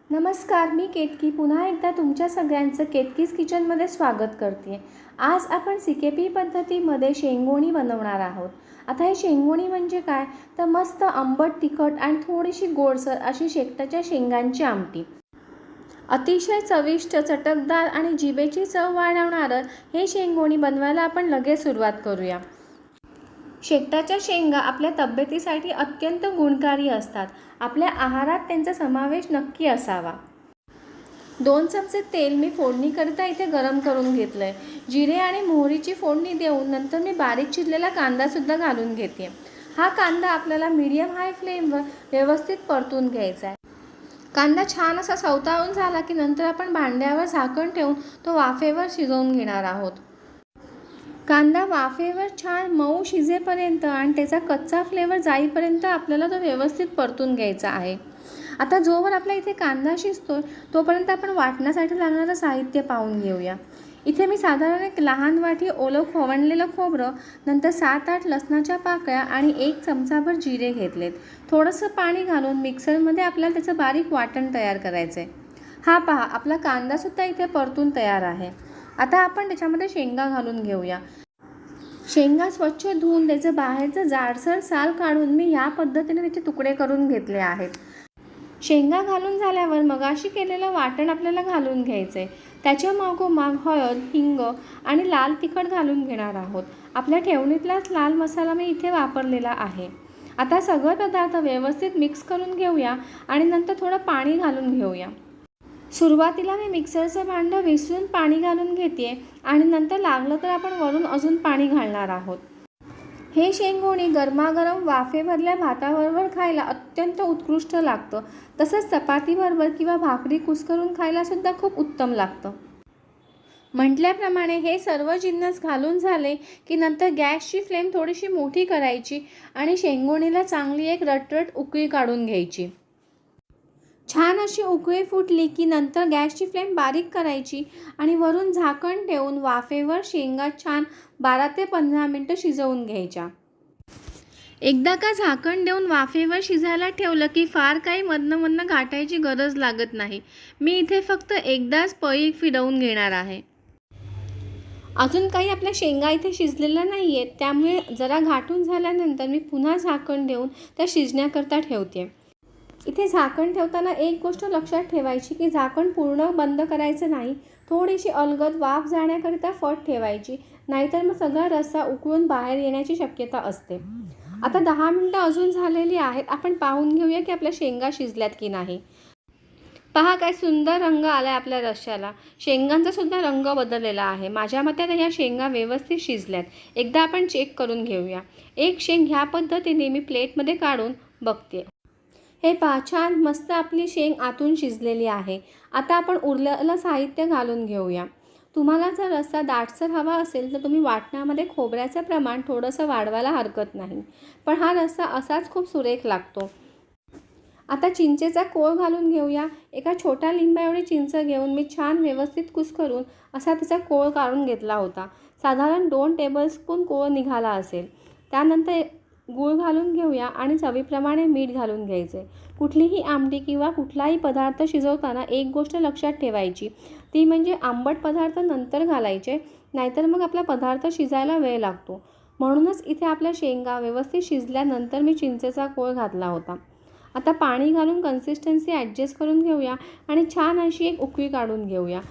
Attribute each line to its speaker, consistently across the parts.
Speaker 1: नमस्कार, मी केतकी पुन्हा एकदा तुमच्या सगळ्यांचं केतकीज किचनमध्ये स्वागत करते. आज आपण CKP पद्धतीमध्ये शेंगोणी बनवणार आहोत. आता हे शेंगोणी म्हणजे काय, तर मस्त आंबट, तिखट आणि थोडीशी गोडसर अशी शेकटाच्या शेंगांची आमटी. अतिशय चविष्ट, चटकदार आणि जिभेची चव वाढवणारं हे शेंगोणी बनवायला आपण लगेच सुरुवात करूया. शेकटाच्या शेंगा आपल्या तब्येतीसाठी अत्यंत गुणकारी असतात. आपल्या आहारात त्यांचा समावेश नक्की असावा. 2 चमचे तेल मी फोडणीकरिता इथे गरम करून घेतलं आहे. जिरे आणि मोहरीची फोडणी देऊन नंतर मी बारीक चिरलेला कांदासुद्धा घालून घेते. हा कांदा आपल्याला मीडियम हाय फ्लेमवर व्यवस्थित परतून घ्यायचा आहे. कांदा छान असा सवताळून झाला की नंतर आपण भांड्यावर झाकण ठेवून तो वाफेवर शिजवून घेणार आहोत. कांदा वाफेवर छान मऊ शिजेपर्यंत आणि त्याचा कच्चा फ्लेवर जाईपर्यंत आपल्याला तो व्यवस्थित परतून घ्यायचा आहे. आता जोवर आपला इथे कांदा शिजतो तोपर्यंत आपण वाटण्यासाठी लागणारं साहित्य पाहून घेऊया. इथे मी साधारण एक लहान वाटी ओलं खवणलेलं खोबरं, नंतर 7-8 लसणाच्या पाकळ्या आणि 1 चमचाभर जिरे घेतलेत. थोडंसं पाणी घालून मिक्सरमध्ये आपल्याला त्याचं बारीक वाटण तयार करायचं आहे. हा पहा, आपला कांदासुद्धा इथे परतून तयार आहे. आता आपण त्याच्यामध्ये शेंगा घालून घेऊया. शेंगा स्वच्छ धुवून त्याचं बाहेरचं जाडसर साल काढून मी या पद्धतीने त्याचे तुकडे करून घेतले आहेत. शेंगा घालून झाल्यावर मगाशी केलेलं वाटण आपल्याला घालून घ्यायचं आहे. त्याच्या मागोमाग हळद, हिंग आणि लाल तिखट घालून घेणार आहोत. आपल्या ठेवणीतलाच लाल मसाला मी इथे वापरलेला आहे. आता सगळे पदार्थ व्यवस्थित मिक्स करून घेऊया आणि नंतर थोडं पाणी घालून घेऊया. सुरुवातीला मी मिक्सरचं भांडं विसरून पाणी घालून घेते आणि नंतर लागलं तर आपण वरून अजून पाणी घालणार आहोत. हे शेंगोणी गरमागरम वाफेभरल्या भाताबरोबर खायला अत्यंत उत्कृष्ट लागतं. तसंच चपातीबरोबर किंवा भाकरी कुस्करून खायलासुद्धा खूप उत्तम लागतं. म्हटल्याप्रमाणे हे सर्व जिन्नस घालून झाले की नंतर गॅसची फ्लेम थोडीशी मोठी करायची आणि शेंगोणीला चांगली एक रटरट उकळी काढून घ्यायची. छान अशी उकळी फुटली की नंतर गॅसची फ्लेम बारीक करायची आणि वरून झाकण ठेवून वाफेवर शेंगा छान 12 ते 15 मिनटं शिजवून घ्यायच्या. एकदा का झाकण देऊन वाफेवर शिजायला ठेवलं की फार काही मधनं घाटायची गरज लागत नाही. मी इथे फक्त एकदाच पळी फिरवून घेणार आहे. अजून काही आपल्या शेंगा इथे शिजलेल्या नाही आहेत, त्यामुळे जरा घाटून झाल्यानंतर मी पुन्हा झाकण देऊन त्या शिजण्याकरता ठेवते. इथे झाकण ठेवताना एक गोष्ट लक्षात ठेवायची की झाकण पूर्ण बंद करायचं नाही. थोडीशी अलगद वाफ जाण्याकरिता फट ठेवायची, नाहीतर मग सगळा रस्सा उकळून बाहेर येण्याची शक्यता असते. आता 10 मिनटं अजून झालेली आहेत. आपण पाहून घेऊया की आपल्या शेंगा शिजल्यात की नाही. पहा, काय सुंदर रंग आला आहे आपल्या रश्श्याला. शेंगांचा सुद्धा रंग बदललेला आहे. माझ्या मते आता ह्या शेंगा व्यवस्थित शिजल्यात. एकदा आपण चेक करून घेऊया. एक शेंग ह्या पद्धतीने मी प्लेटमध्ये काढून बघते. हे पहा, छान मस्त आपली शेंग आतून शिजलेली आहे. आता आपण उरलेलं साहित्य घालून घेऊया. तुम्हाला जर रस्सा दाटसर हवा असेल तर तुम्ही वाटणामध्ये खोबऱ्याचं प्रमाण थोडंसं वाढवायला हरकत नाही, पण हा रस्सा असाच खूप सुरेख लागतो. आता चिंचेचा कोळ घालून घेऊया. एका छोट्या लिंबा एवढी चिंच घेऊन मी छान व्यवस्थित कुस्करून असा त्याचा कोळ काढून घेतला होता. साधारण 2 टेबलस्पून कोळ निघाला असेल. त्यानंतर गूळ घालून घेऊया आणि चवीप्रमाणे मीठ घालून घ्यायचे. कुठलीही आमटी किंवा कुठलाही पदार्थ शिजवताना एक गोष्ट लक्षात ठेवायची, ती म्हणजे आंबट पदार्थ नंतर घालायचे, नाहीतर मग आपला पदार्थ शिजायला वेळ लागतो. म्हणूनच इथे आपल्या शेंगा व्यवस्थित शिजल्यानंतर मी चिंचेचा कोळ घातला होता. आता पाणी घालून कन्सिस्टन्सी ॲडजस्ट करून घेऊया आणि छान अशी एक उकळी काढून घेऊया.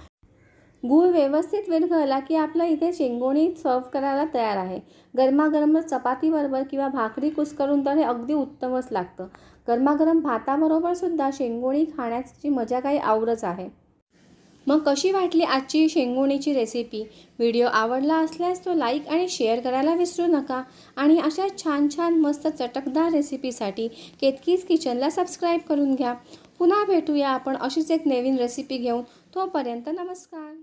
Speaker 1: गूळ व्यवस्थित विरघळला की आपलं इथे शेंगोणी सर्व करायला तयार आहे. गरमागरम चपातीबरोबर किंवा भाकरी कुस्करून तर हे अगदी उत्तमच लागतं. गरमागरम भाताबरोबर सुद्धा शेंगोणी खाण्याची मजा काही औरच आहे. मग कशी वाटली आजची शेंगोणीची रेसिपी? व्हिडिओ आवडला असल्यास तो लाईक आणि शेअर करायला विसरू नका. आणि अशा छान मस्त चटकदार रेसिपीसाठी केतकीज किचनला सबस्क्राईब करून घ्या. पुन्हा भेटूया आपण अशीच एक नवीन रेसिपी घेऊन. तोपर्यंत नमस्कार.